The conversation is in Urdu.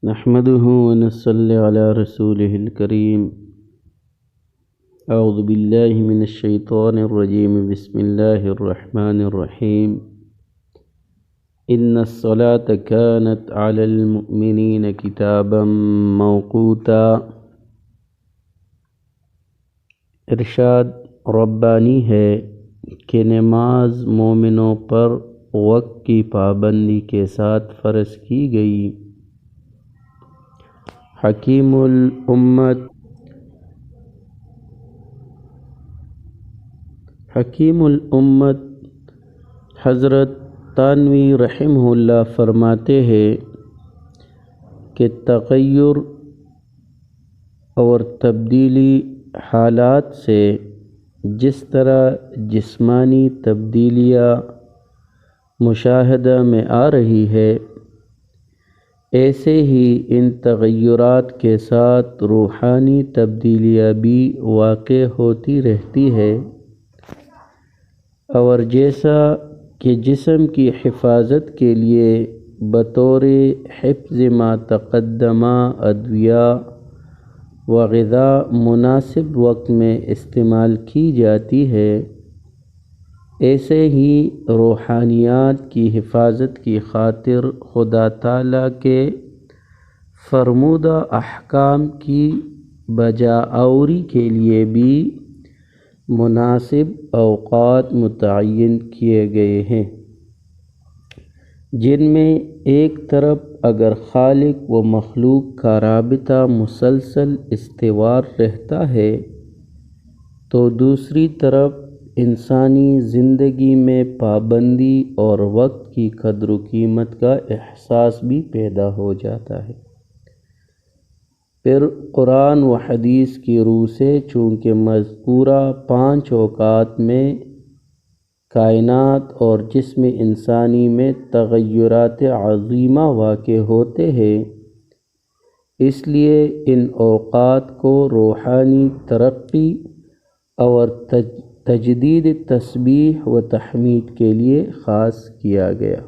نحمده ونصلي على رسوله الكريم. أعوذ بالله من الشيطان الرجيم. بسم الله الرحمن الرحيم. إن الصلاة كانت على المؤمنين كتابا موقوتا. ارشاد ربانی ہے کہ نماز مومنوں پر وقت کی پابندی کے ساتھ فرض کی گئی. حکیم الامت حضرت تانوی رحمہ اللہ فرماتے ہیں کہ تغیر اور تبدیلی حالات سے جس طرح جسمانی تبدیلیاں مشاہدہ میں آ رہی ہے، ایسے ہی ان تغیرات کے ساتھ روحانی تبدیلیاں بھی واقع ہوتی رہتی ہے. اور جیسا کہ جسم کی حفاظت کے لیے بطور حفظ ما تقدمہ ادویہ و غذا مناسب وقت میں استعمال کی جاتی ہے، ایسے ہی روحانیات کی حفاظت کی خاطر خدا تعالیٰ کے فرمودہ احکام کی بجاآوری کے لیے بھی مناسب اوقات متعین کیے گئے ہیں، جن میں ایک طرف اگر خالق و مخلوق کا رابطہ مسلسل استوار رہتا ہے تو دوسری طرف انسانی زندگی میں پابندی اور وقت کی قدر و قیمت کا احساس بھی پیدا ہو جاتا ہے. پھر قرآن و حدیث کی روح سے چونکہ مذکورہ 5 اوقات میں کائنات اور جسم انسانی میں تغیرات عظیمہ واقع ہوتے ہیں، اس لیے ان اوقات کو روحانی ترقی اور تجدید تسبیح و تحمید کے لیے خاص کیا گیا.